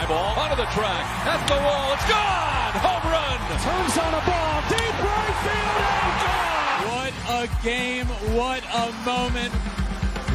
Fly ball onto the track, at the wall, it's gone! Home run! Turns on a ball, deep right field, and gone! What a game, what a moment.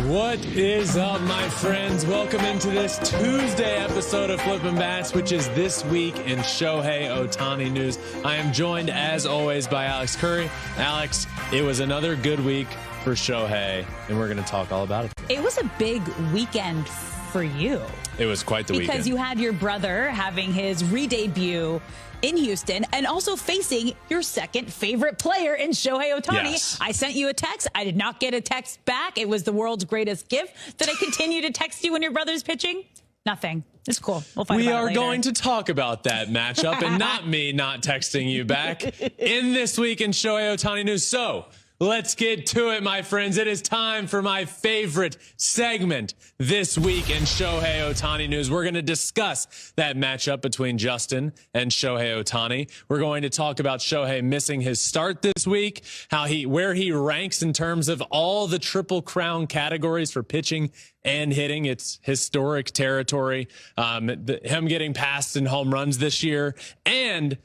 What is up, my friends? Welcome into this Tuesday episode of Flippin Bats, which is This Week in Shohei Ohtani News. I am joined, as always, by Alex Curry. Alex, it was another good week for Shohei, and we're going to talk all about it. It was a big weekend for you. It was quite the weekend. Because you had your brother having his re-debut in Houston and also facing your second favorite player in Shohei Ohtani. Yes. I sent you a text. I did not get a text back. It was the world's greatest gift. Did I continue to text you when your brother's pitching? Nothing. It's cool. We'll find out later. We are going to talk about that matchup and not me not texting you back in This Week in Shohei Ohtani News. So let's get to it, my friends. It is time for my favorite segment this week in Shohei Ohtani News. We're going to discuss that matchup between Justin and Shohei Ohtani. We're going to talk about Shohei missing his start this week, where he ranks in terms of all the Triple Crown categories for pitching and hitting. It's historic territory. Him getting passed in home runs this year, and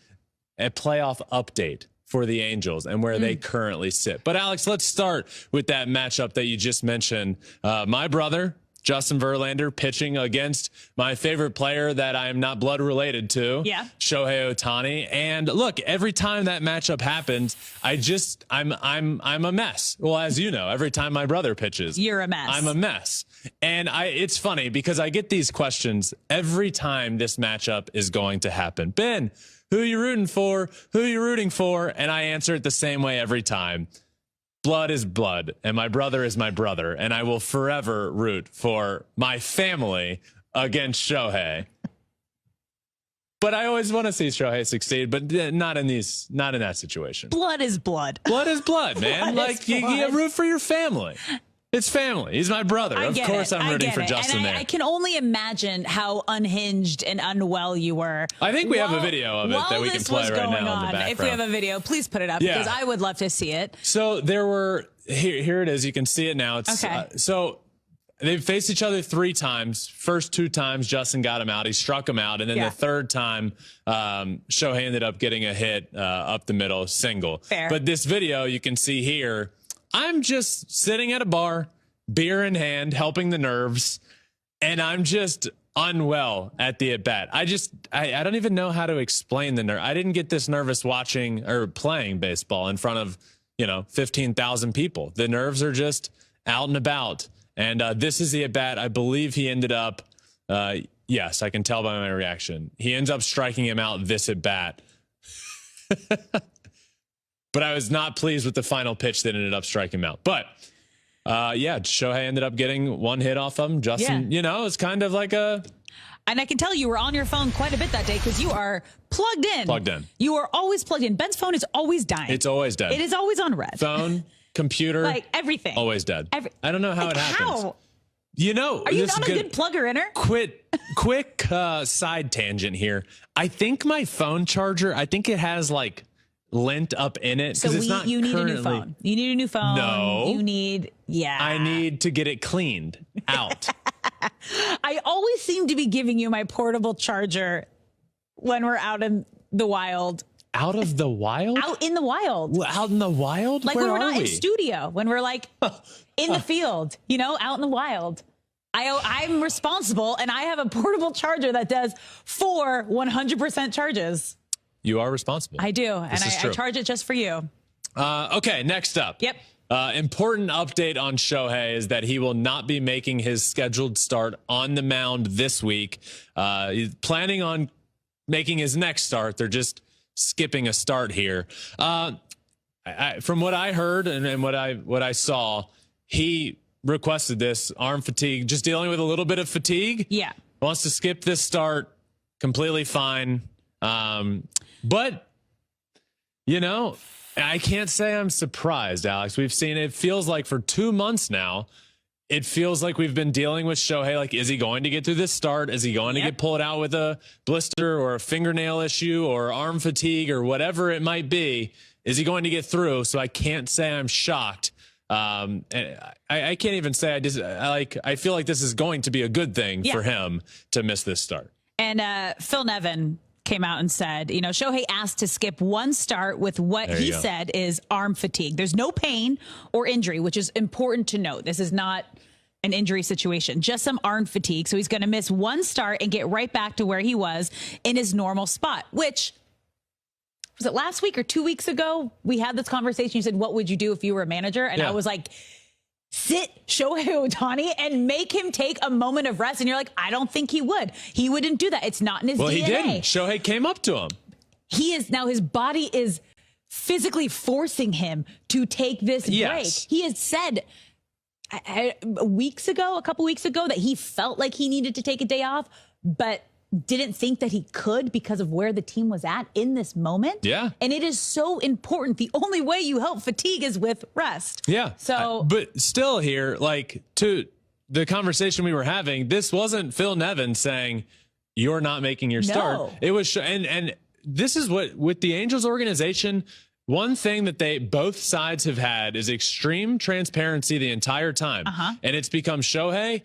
a playoff update for the Angels and where they currently sit. But Alex, let's start with that matchup that you just mentioned. My brother, Justin Verlander, pitching against my favorite player that I am not blood related to, Shohei Ohtani. And look, every time that matchup happens, I'm a mess. Well, as you know, every time my brother pitches, you're a mess. I'm a mess. And it's funny because I get these questions every time this matchup is going to happen. Ben, who are you rooting for? Who are you rooting for? And I answer it the same way every time. Blood is blood, and my brother is my brother, and I will forever root for my family against Shohei. But I always want to see Shohei succeed, but not in that situation. Blood is blood. Blood is blood, man. You root for your family. It's family. He's my brother. Of course I'm rooting for Justin there. I can only imagine how unhinged and unwell you were. I think we have a video of it that we can play right now in the background. If we have a video, please put it up because I would love to see it. So there were, here it is. You can see it now. It's okay. So they've faced each other 3 times. First 2 times, Justin got him out. He struck him out. And then the third time, Shohei ended up getting a hit up the middle, single. Fair. But this video you can see here, I'm just sitting at a bar, beer in hand, helping the nerves, and I'm just unwell at the at-bat. I don't even know how to explain the nerve. I didn't get this nervous watching or playing baseball in front of, 15,000 people. The nerves are just out and about. And this is the at-bat. I believe he ended up, yes, I can tell by my reaction. He ends up striking him out this at-bat. But I was not pleased with the final pitch that ended up striking him out. But, Shohei ended up getting 1 hit off him. Justin, it's kind of like a... And I can tell you were on your phone quite a bit that day because you are plugged in. Plugged in. You are always plugged in. Ben's phone is always dying. It's always dead. It is always on red. Phone, computer. Like everything. Always dead. I don't know how it happens. How? Are you not a good plugger-inner? Quick side tangent here. I think my phone charger, it has lint up in it. So you need a new phone. You need a new phone. No. You need, I need to get it cleaned out. I always seem to be giving you my portable charger when we're out in the wild. Out of the wild? Out in the wild. Out in the wild? Like Where when we're not we? in studio, when we're in the field, out in the wild. I'm responsible, and I have a portable charger that does 4 100% charges. You are responsible. I do, and I charge it just for you. Okay, next up. Yep. Important update on Shohei is that he will not be making his scheduled start on the mound this week. He's planning on making his next start. They're just skipping a start here. From what I heard and what I saw, he requested this arm fatigue, just dealing with a little bit of fatigue. Yeah. Wants to skip this start. Completely fine. But, I can't say I'm surprised, Alex. We've seen it feels like for 2 months now. It feels like we've been dealing with Shohei. Is he going to get through this start? Is he going to get pulled out with a blister or a fingernail issue or arm fatigue or whatever it might be? Is he going to get through? So I can't say I'm shocked. And I can't even say I feel like this is going to be a good thing for him to miss this start. And Phil Nevin came out and said, Shohei asked to skip one start with what he said is arm fatigue. There's no pain or injury, which is important to note. This is not an injury situation, just some arm fatigue. So he's going to miss one start and get right back to where he was in his normal spot, which was it last week or 2 weeks ago? We had this conversation. You said, what would you do if you were a manager? And I was like, sit Shohei Ohtani and make him take a moment of rest. And you're like, I don't think he would. He wouldn't do that. It's not in his DNA. Well, he didn't. Shohei came up to him. Now his body is physically forcing him to take this break. He has said a couple weeks ago, that he felt like he needed to take a day off, but didn't think that he could because of where the team was at in this moment. Yeah. And it is so important. The only way you help fatigue is with rest. Yeah. So, but still here, like to the conversation we were having, this wasn't Phil Nevin saying you're not making your start. It was, and this is what with the Angels organization, one thing that both sides have had is extreme transparency the entire time. And it's become, Shohei,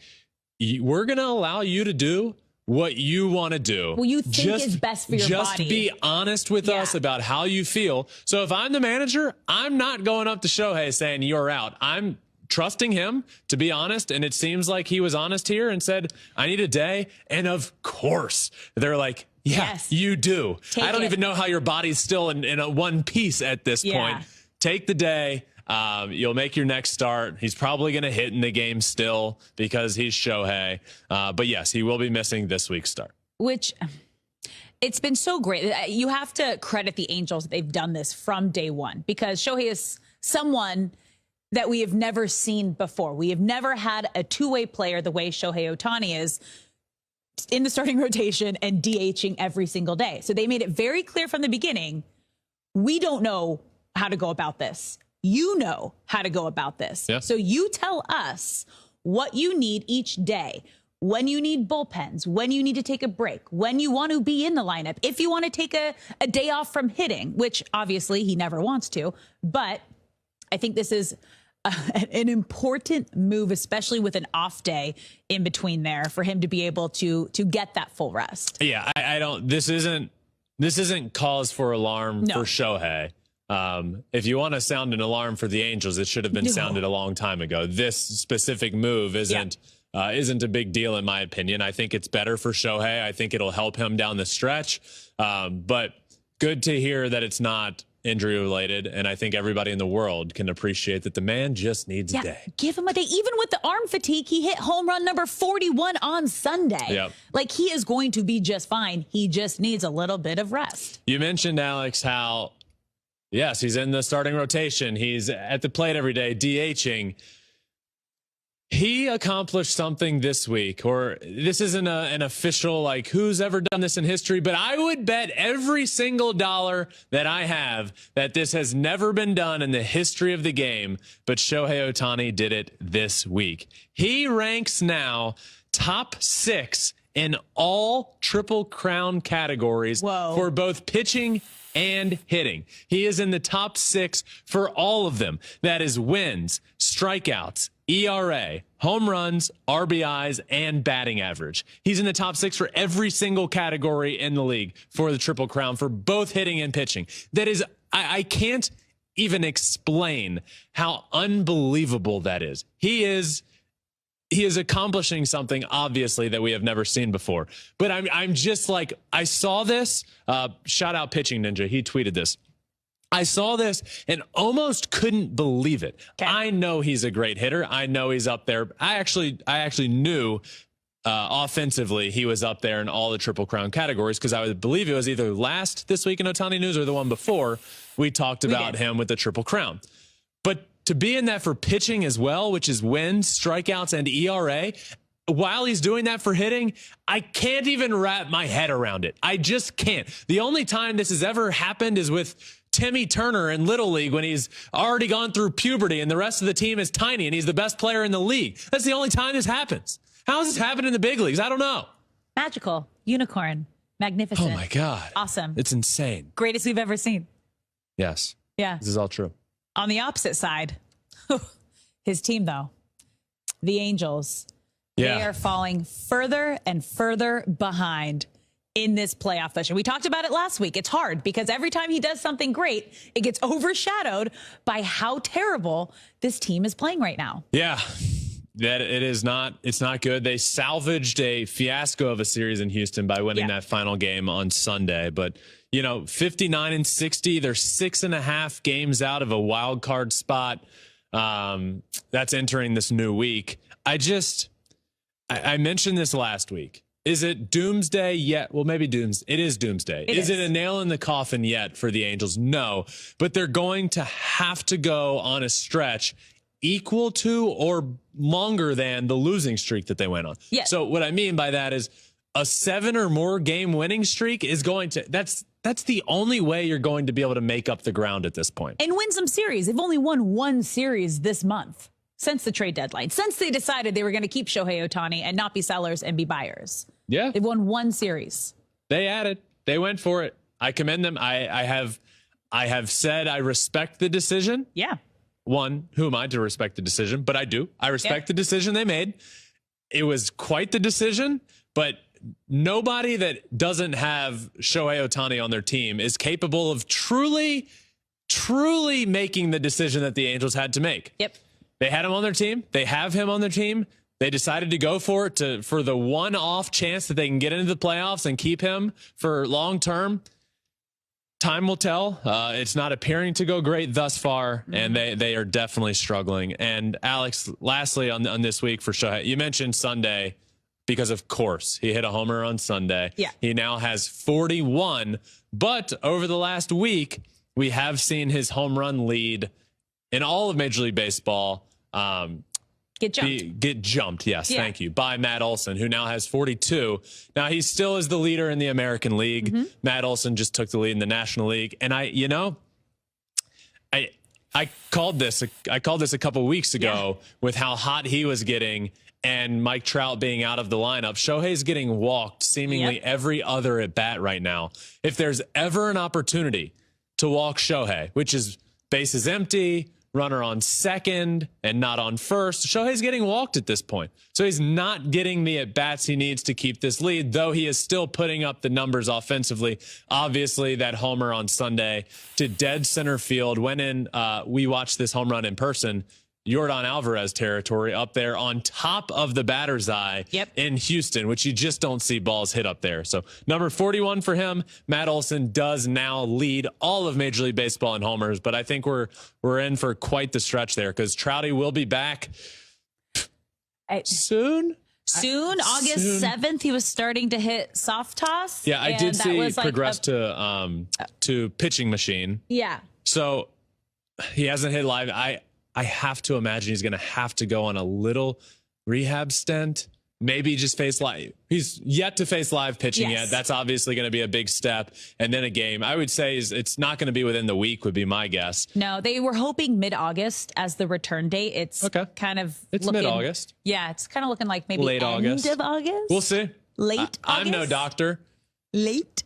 we're going to allow you to do what you want to do. Well, you think is best for your body. Just be honest with us about how you feel. So if I'm the manager, I'm not going up to Shohei saying you're out. I'm trusting him to be honest. And it seems like he was honest here and said, I need a day. And of course, they're like, yes, you do. I don't even know how your body's still in a one piece at this point. Take the day. You'll make your next start. He's probably going to hit in the game still because he's Shohei. But yes, he will be missing this week's start. Which it's been so great. You have to credit the Angels. They've done this from day one because Shohei is someone that we have never seen before. We have never had a two-way player the way Shohei Ohtani is in the starting rotation and DHing every single day. So they made it very clear from the beginning, we don't know how to go about this. You know how to go about this. So you tell us what you need each day, when you need bullpens, when you need to take a break, when you want to be in the lineup, if you want to take a day off from hitting, which obviously he never wants to. But I think this is an important move, especially with an off day in between there, for him to be able to get that full rest. Yeah, I don't. This isn't cause for alarm for Shohei. If you want to sound an alarm for the Angels, it should have been sounded a long time ago. This specific move isn't a big deal, in my opinion. I think it's better for Shohei. I think it'll help him down the stretch. But good to hear that it's not injury related. And I think everybody in the world can appreciate that the man just needs a day. Give him a day. Even with the arm fatigue, he hit home run number 41 on Sunday. Like, he is going to be just fine. He just needs a little bit of rest. You mentioned, Alex, how yes, he's in the starting rotation. He's at the plate every day, DHing. He accomplished something this week, or this isn't an official, like, who's ever done this in history, but I would bet every single dollar that I have that this has never been done in the history of the game, but Shohei Ohtani did it this week. He ranks now top 6 in all Triple Crown categories for both pitching and hitting. He is in the top 6 for all of them. That is wins, strikeouts, ERA, home runs, RBIs, and batting average. He's in the top 6 for every single category in the league for the Triple Crown for both hitting and pitching. That is, I can't even explain how unbelievable that is. He is accomplishing something, obviously, that we have never seen before. But I'm just like, I saw this. Shout out Pitching Ninja. He tweeted this. I saw this and almost couldn't believe it. I know he's a great hitter. I know he's up there. I actually knew offensively he was up there in all the Triple Crown categories, because I would believe it was either last This Week in Ohtani News or the one before we talked about him with the Triple Crown. But to be in that for pitching as well, which is wins, strikeouts, and ERA, while he's doing that for hitting, I can't even wrap my head around it. I just can't. The only time this has ever happened is with Timmy Turner in Little League, when he's already gone through puberty and the rest of the team is tiny and he's the best player in the league. That's the only time this happens. How has this happened in the big leagues? I don't know. Magical. Unicorn. Magnificent. Oh, my God. Awesome. It's insane. Greatest we've ever seen. Yes. Yeah. This is all true. On the opposite side, his team, though, the Angels, they are falling further and further behind in this playoff push. And we talked about it last week. It's hard because every time he does something great, it gets overshadowed by how terrible this team is playing right now. Yeah, that it's not good. They salvaged a fiasco of a series in Houston by winning that final game on Sunday. But, 59-60, they're 6.5 games out of a wild card spot. That's entering this new week. I mentioned this last week. Is it doomsday yet? Well, maybe it is doomsday. Is it a nail in the coffin yet for the Angels? No, but they're going to have to go on a stretch equal to or longer than the losing streak that they went on. Yes. So what I mean by that is a 7 or more game winning streak is going to, that's the only way you're going to be able to make up the ground at this point. And win some series. They've only won one series this month since the trade deadline, since they decided they were going to keep Shohei Ohtani and not be sellers and be buyers. Yeah. They've won one series. They added. They went for it. I commend them. I have said I respect the decision. Yeah. One, who am I to respect the decision? But I do. I respect the decision they made. It was quite the decision, but nobody that doesn't have Shohei Ohtani on their team is capable of truly making the decision that the Angels had to make. Yep. They had him on their team. They have him on their team. They decided to go for it for the one-off chance that they can get into the playoffs and keep him for long term. Time will tell. It's not appearing to go great thus far, and they are definitely struggling. And Alex, lastly on this week for Shohei, you mentioned Sunday because, of course, he hit a homer on Sunday. Yeah. He now has 41, but over the last week, we have seen his home run lead in all of Major League Baseball Get jumped. Yes, thank you, by Matt Olson, who now has 42. Now, he still is the leader in the American League. Matt Olson just took the lead in the National League. And I called this a couple weeks ago with how hot he was getting and Mike Trout being out of the lineup. Shohei's getting walked seemingly every other at bat right now. If there's ever an opportunity to walk Shohei, which is bases empty, runner on second and not on first, Shohei's getting walked at this point. So he's not getting the at-bats he needs to keep this lead, though he is still putting up the numbers offensively. Obviously, that homer on Sunday to dead center field. We watched this home run in person, Yordan Alvarez territory up there on top of the batter's eye in Houston, which you just don't see balls hit up there. So number 41 for him. Matt Olson does now lead all of Major League Baseball in homers, but I think we're in for quite the stretch there because Trouty will be back soon. August 7th, he was starting to hit soft toss. Yeah, I did see he progressed to pitching machine. Yeah. So he hasn't hit live. I have to imagine he's going to have to go on a little rehab stint. Maybe just face live. He's yet to face live pitching yet. That's obviously going to be a big step. And then a game. I would say it's not going to be within the week would be my guess. No, they were hoping mid-August as the return date. It's It's mid-August. Yeah, it's kind of looking like maybe late end August. of August. We'll see. Late August. I'm no doctor. Late.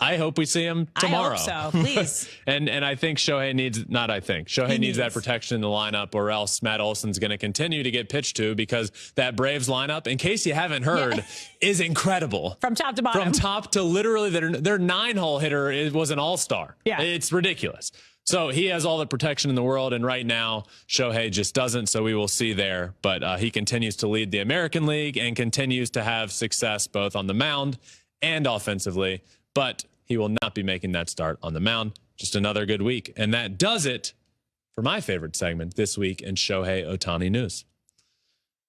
I hope we see him tomorrow. I hope so, please. and I think Shohei needs that protection in the lineup, or else Matt Olson's going to continue to get pitched to because that Braves lineup, in case you haven't heard, is incredible. From top to bottom. From top to literally their 9-hole hitter was an all-star. Yeah. It's ridiculous. So he has all the protection in the world, and right now Shohei just doesn't, so we will see there. But he continues to lead the American League and continues to have success both on the mound and offensively. But he will not be making that start on the mound. Just another good week. And that does it for my favorite segment this week in Shohei Ohtani news.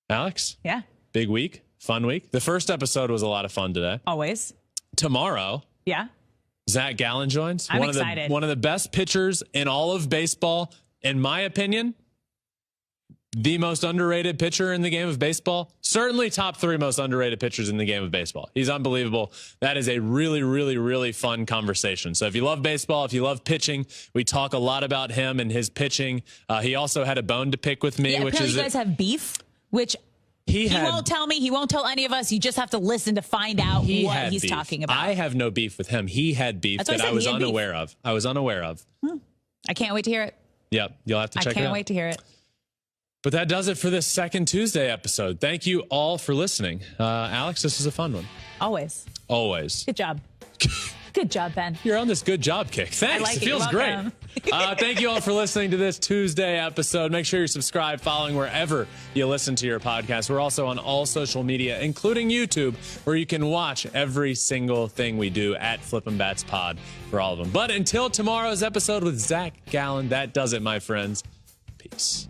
Alex? Yeah. Big week. Fun week. The first episode was a lot of fun today. Always. Tomorrow. Yeah. Zach Gallen joins. I'm excited. One of the best pitchers in all of baseball. In my opinion, the most underrated pitcher in the game of baseball. Certainly top 3 most underrated pitchers in the game of baseball. He's unbelievable. That is a really, really, really fun conversation. So if you love baseball, if you love pitching, we talk a lot about him and his pitching. He also had a bone to pick with me, which is you guys have beef, which he won't tell me. He won't tell any of us. You just have to listen to find out what he's talking about. I have no beef with him. He had beef that I was unaware of. I was unaware of. I can't wait to hear it. Yep. You'll have to check it out. I can't wait to hear it. But that does it for this second Tuesday episode. Thank you all for listening. Alex, this was a fun one. Always. Always. Good job. Good job, Ben. You're on this good job kick. Thanks. Like it feels great. Thank you all for listening to this Tuesday episode. Make sure you're subscribed, following wherever you listen to your podcast. We're also on all social media, including YouTube, where you can watch every single thing we do at Flippin Bats Pod for all of them. But until tomorrow's episode with Zach Gallen, that does it, my friends. Peace.